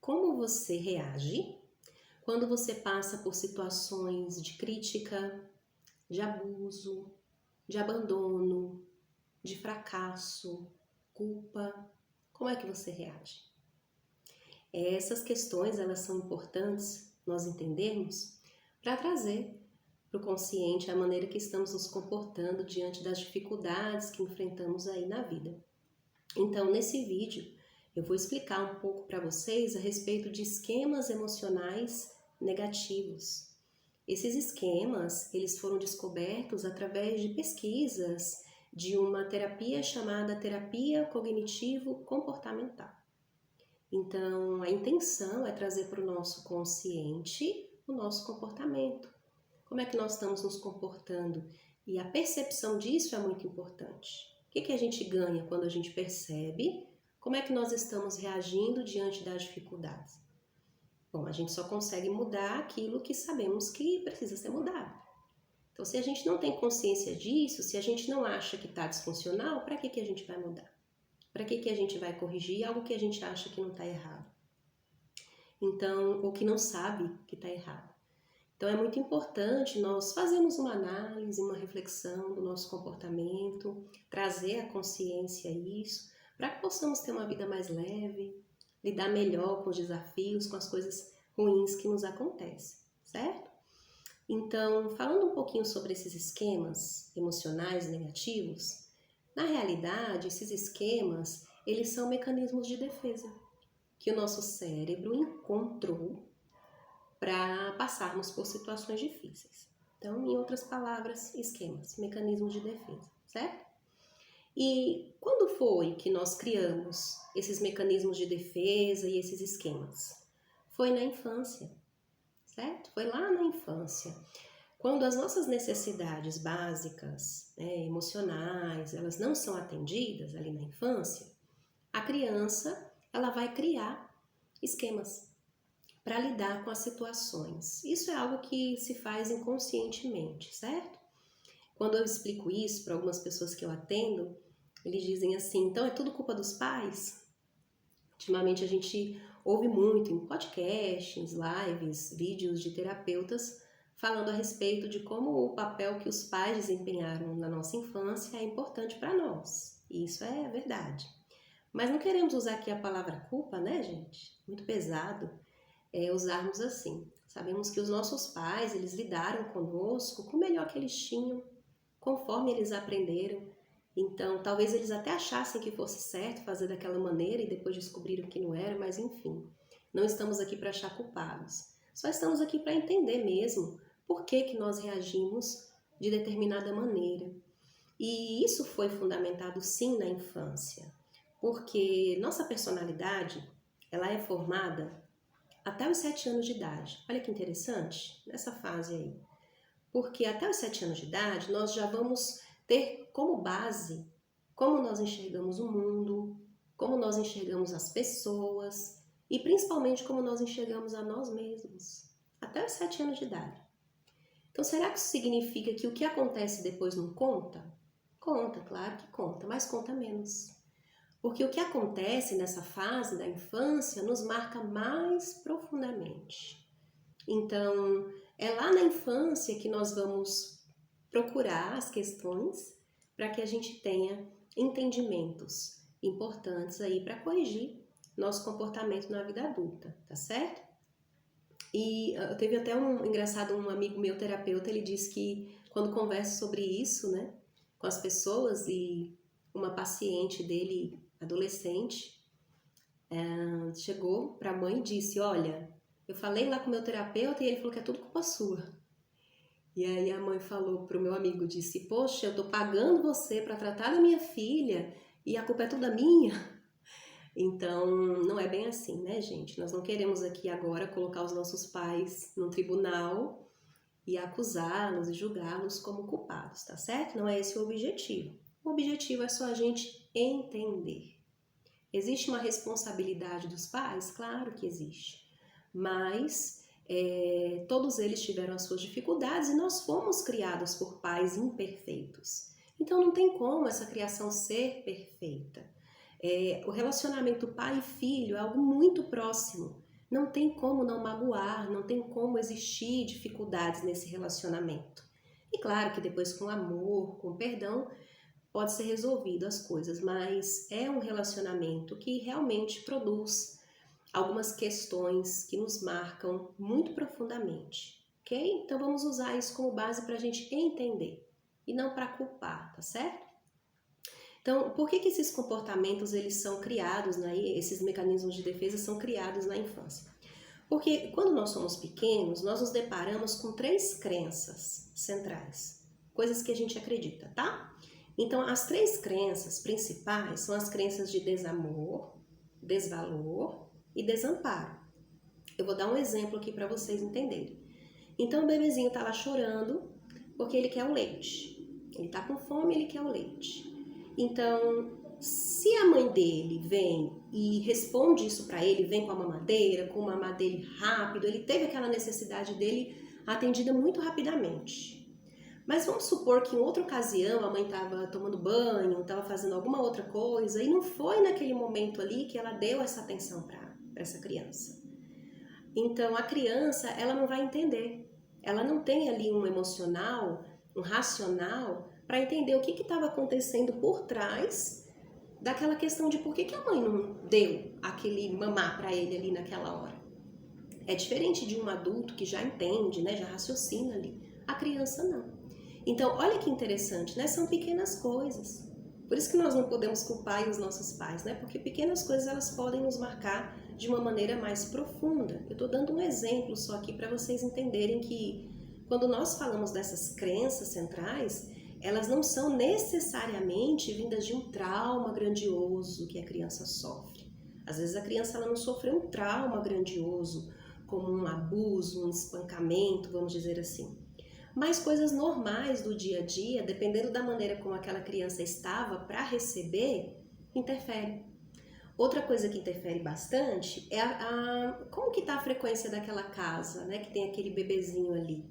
Como você reage quando você passa por situações de crítica, de abuso, de abandono, de fracasso, culpa? Como é que você reage? Essas questões, elas são importantes nós entendermos para trazer para o consciente a maneira que estamos nos comportando diante das dificuldades que enfrentamos aí na vida. Então, nesse vídeo, eu vou explicar um pouco para vocês a respeito de esquemas emocionais negativos. Esses esquemas, eles foram descobertos através de pesquisas de uma terapia chamada terapia cognitivo-comportamental. Então, a intenção é trazer para o nosso consciente o nosso comportamento. Como é que nós estamos nos comportando? E a percepção disso é muito importante. O que a gente ganha quando a gente percebe? Como é que nós estamos reagindo diante das dificuldades? Bom, a gente só consegue mudar aquilo que sabemos que precisa ser mudado. Então, se a gente não tem consciência disso, se a gente não acha que está disfuncional, para que a gente vai mudar? Para que a gente vai corrigir algo que a gente acha que não está errado? Então, ou que não sabe que está errado. Então, é muito importante nós fazermos uma análise, uma reflexão do nosso comportamento, trazer à consciência isso, para que possamos ter uma vida mais leve, lidar melhor com os desafios, com as coisas ruins que nos acontecem, certo? Então, falando um pouquinho sobre esses esquemas emocionais negativos, na realidade, esses esquemas, eles são mecanismos de defesa que o nosso cérebro encontrou para passarmos por situações difíceis. Então, em outras palavras, esquemas, mecanismos de defesa, certo? E quando foi que nós criamos esses mecanismos de defesa e esses esquemas? Foi na infância, certo? Foi lá na infância. Quando as nossas necessidades básicas, emocionais, elas não são atendidas ali na infância, a criança ela vai criar esquemas para lidar com as situações. Isso é algo que se faz inconscientemente, certo? Quando eu explico isso para algumas pessoas que eu atendo, eles dizem assim, então é tudo culpa dos pais? Ultimamente a gente ouve muito em podcasts, lives, vídeos de terapeutas falando a respeito de como o papel que os pais desempenharam na nossa infância é importante para nós. E isso é verdade. Mas não queremos usar aqui a palavra culpa, né, gente? Muito pesado usarmos assim. Sabemos que os nossos pais, eles lidaram conosco com o melhor que eles tinham, conforme eles aprenderam. Então, talvez eles até achassem que fosse certo fazer daquela maneira e depois descobriram que não era, mas enfim, não estamos aqui para achar culpados. Só estamos aqui para entender mesmo por que nós reagimos de determinada maneira. E isso foi fundamentado sim na infância, porque nossa personalidade, ela é formada até os 7 anos de idade. Olha que interessante, nessa fase aí. Porque até os 7 anos de idade, nós já vamos ter como base como nós enxergamos o mundo, como nós enxergamos as pessoas e principalmente como nós enxergamos a nós mesmos. Até os 7 anos de idade. Então, será que isso significa que o que acontece depois não conta? Conta, claro que conta, mas conta menos. Porque o que acontece nessa fase da infância nos marca mais profundamente. Então, é lá na infância que nós vamos procurar as questões para que a gente tenha entendimentos importantes aí para corrigir nosso comportamento na vida adulta, tá certo? E teve até um amigo meu terapeuta, ele disse que quando conversa sobre isso, né, com as pessoas e uma paciente dele, adolescente, chegou para a mãe e disse, olha, eu falei lá com o meu terapeuta e ele falou que é tudo culpa sua. E aí a mãe falou pro meu amigo, disse, poxa, eu tô pagando você para tratar da minha filha e a culpa é toda minha. Então, não é bem assim, né, gente? Nós não queremos aqui agora colocar os nossos pais no tribunal e acusá-los e julgá-los como culpados, tá certo? Não é esse o objetivo. O objetivo é só a gente entender. Existe uma responsabilidade dos pais? Claro que existe. Mas todos eles tiveram as suas dificuldades e nós fomos criados por pais imperfeitos. Então não tem como essa criação ser perfeita. O relacionamento pai e filho é algo muito próximo. não tem como não magoar, não tem como existir dificuldades nesse relacionamento. E claro que depois com amor, com perdão, pode ser resolvido as coisas, mas é um relacionamento que realmente produz algumas questões que nos marcam muito profundamente, ok? Então vamos usar isso como base para a gente entender e não para culpar, tá certo? Então, por que esses comportamentos eles são criados, né? Esses mecanismos de defesa são criados na infância? Porque quando nós somos pequenos, nós nos deparamos com 3 crenças centrais, coisas que a gente acredita, tá? Então, as 3 crenças principais são as crenças de desamor, desvalor e desamparo. Eu vou dar um exemplo aqui para vocês entenderem. Então, o bebezinho tá lá chorando porque ele quer o leite. Ele tá com fome, ele quer o leite. Então, se a mãe dele vem e responde isso para ele, vem com a mamadeira, com o mamar dele rápido, ele teve aquela necessidade dele atendida muito rapidamente. Mas vamos supor que em outra ocasião a mãe estava tomando banho, estava fazendo alguma outra coisa e não foi naquele momento ali que ela deu essa atenção para essa criança. Então a criança, ela não vai entender. Ela não tem ali um emocional, um racional para entender o que estava acontecendo por trás daquela questão de por que a mãe não deu aquele mamar para ele ali naquela hora. É diferente de um adulto que já entende, né, já raciocina ali. A criança não. Então, olha que interessante, né? São pequenas coisas. Por isso que nós não podemos culpar os nossos pais, né? Porque pequenas coisas elas podem nos marcar de uma maneira mais profunda. Eu estou dando um exemplo só aqui para vocês entenderem que quando nós falamos dessas crenças centrais, elas não são necessariamente vindas de um trauma grandioso que a criança sofre. Às vezes a criança ela não sofreu um trauma grandioso, como um abuso, um espancamento, vamos dizer assim. Mas coisas normais do dia a dia, dependendo da maneira como aquela criança estava para receber, interfere. Outra coisa que interfere bastante é como que está a frequência daquela casa, né, que tem aquele bebezinho ali.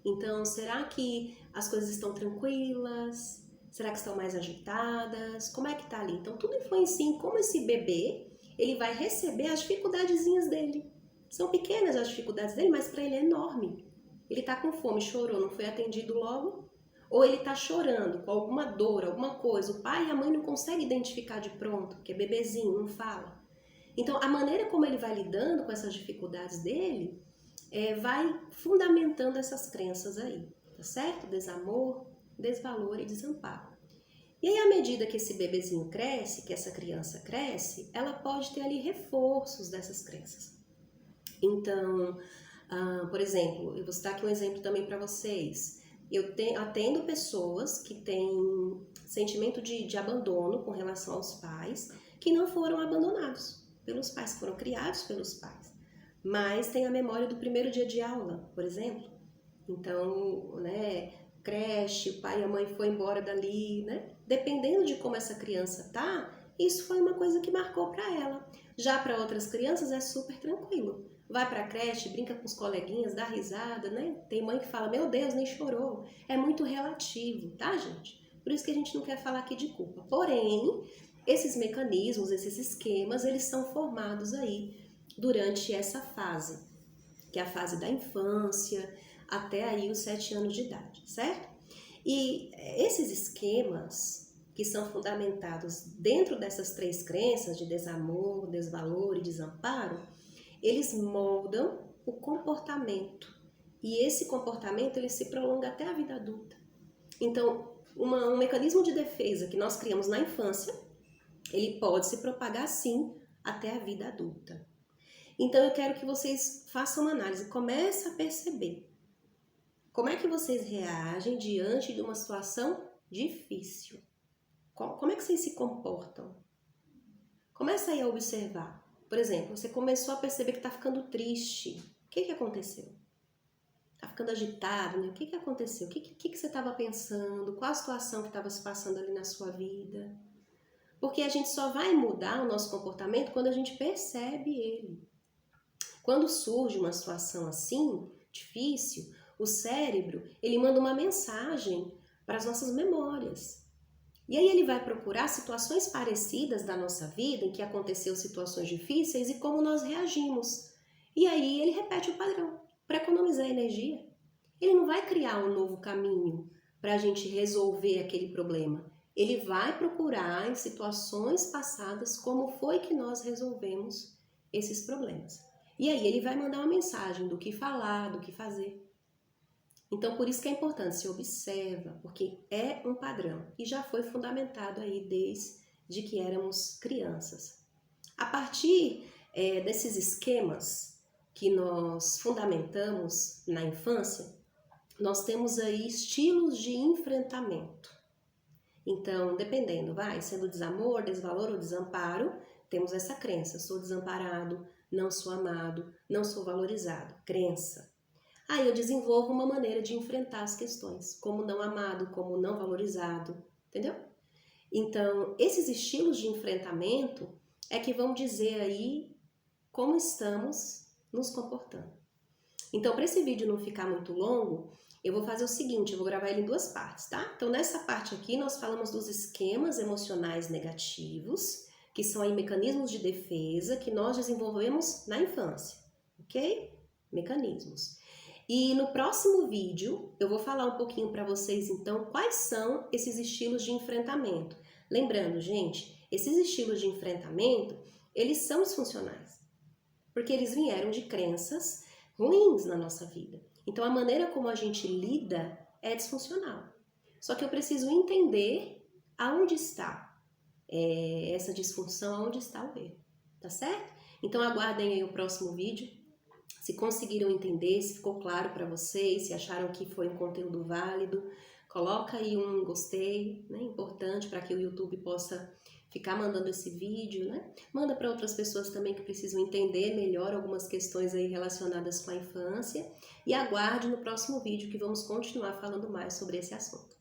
Então, será que as coisas estão tranquilas? Será que estão mais agitadas? Como é que está ali? Então, tudo influencia em como esse bebê ele vai receber as dificuldadezinhas dele. São pequenas as dificuldades dele, mas para ele é enorme. Ele está com fome, chorou, não foi atendido logo? Ou ele está chorando com alguma dor, alguma coisa, o pai e a mãe não conseguem identificar de pronto, porque é bebezinho, não fala. Então, a maneira como ele vai lidando com essas dificuldades dele, vai fundamentando essas crenças aí, tá certo? Desamor, desvalor e desamparo. E aí, à medida que esse bebezinho cresce, que essa criança cresce, ela pode ter ali reforços dessas crenças. Então, por exemplo, eu vou citar aqui um exemplo também para vocês. Eu atendo pessoas que têm sentimento de abandono com relação aos pais, que não foram abandonados pelos pais, foram criados pelos pais, mas tem a memória do primeiro dia de aula, por exemplo. Então, né, creche, o pai e a mãe foi embora dali, né? Dependendo de como essa criança tá, isso foi uma coisa que marcou para ela. Já para outras crianças é super tranquilo. Vai para a creche, brinca com os coleguinhas, dá risada, né? Tem mãe que fala, meu Deus, nem chorou. É muito relativo, tá, gente? Por isso que a gente não quer falar aqui de culpa. Porém, esses mecanismos, esses esquemas, eles são formados aí durante essa fase, que é a fase da infância, até aí os 7 anos de idade, certo? E esses esquemas que são fundamentados dentro dessas 3 crenças de desamor, desvalor e desamparo, eles moldam o comportamento. E esse comportamento ele se prolonga até a vida adulta. Então, um mecanismo de defesa que nós criamos na infância, ele pode se propagar sim até a vida adulta. Então, eu quero que vocês façam uma análise, comece a perceber como é que vocês reagem diante de uma situação difícil. Como é que vocês se comportam? Começa aí a observar. Por exemplo, você começou a perceber que está ficando triste. O que aconteceu? Está ficando agitado, né? O que aconteceu? O que você estava pensando? Qual a situação que estava se passando ali na sua vida? Porque a gente só vai mudar o nosso comportamento quando a gente percebe ele. Quando surge uma situação assim, difícil, o cérebro, ele manda uma mensagem para as nossas memórias. E aí ele vai procurar situações parecidas da nossa vida, em que aconteceu situações difíceis e como nós reagimos. E aí ele repete o padrão para economizar energia. Ele não vai criar um novo caminho para a gente resolver aquele problema. Ele vai procurar em situações passadas como foi que nós resolvemos esses problemas. E aí ele vai mandar uma mensagem do que falar, do que fazer. Então, por isso que é importante, se observa, porque é um padrão e já foi fundamentado aí desde que éramos crianças. A partir desses esquemas que nós fundamentamos na infância, nós temos aí estilos de enfrentamento. Então, dependendo, sendo desamor, desvalor ou desamparo, temos essa crença, sou desamparado, não sou amado, não sou valorizado, crença. Aí eu desenvolvo uma maneira de enfrentar as questões, como não amado, como não valorizado, entendeu? Então, esses estilos de enfrentamento é que vão dizer aí como estamos nos comportando. Então, para esse vídeo não ficar muito longo, eu vou fazer o seguinte, eu vou gravar ele em duas partes, tá? Então, nessa parte aqui, nós falamos dos esquemas emocionais negativos, que são aí mecanismos de defesa que nós desenvolvemos na infância, ok? Mecanismos. E no próximo vídeo, eu vou falar um pouquinho para vocês, então, quais são esses estilos de enfrentamento. Lembrando, gente, esses estilos de enfrentamento, eles são disfuncionais, porque eles vieram de crenças ruins na nossa vida. Então, a maneira como a gente lida é disfuncional. Só que eu preciso entender aonde está essa disfunção, aonde está o erro, tá certo? Então, aguardem aí o próximo vídeo. Se conseguiram entender, se ficou claro para vocês, se acharam que foi um conteúdo válido, coloca aí um gostei, né? Importante para que o YouTube possa ficar mandando esse vídeo, né? Manda para outras pessoas também que precisam entender melhor algumas questões aí relacionadas com a infância e aguarde no próximo vídeo que vamos continuar falando mais sobre esse assunto.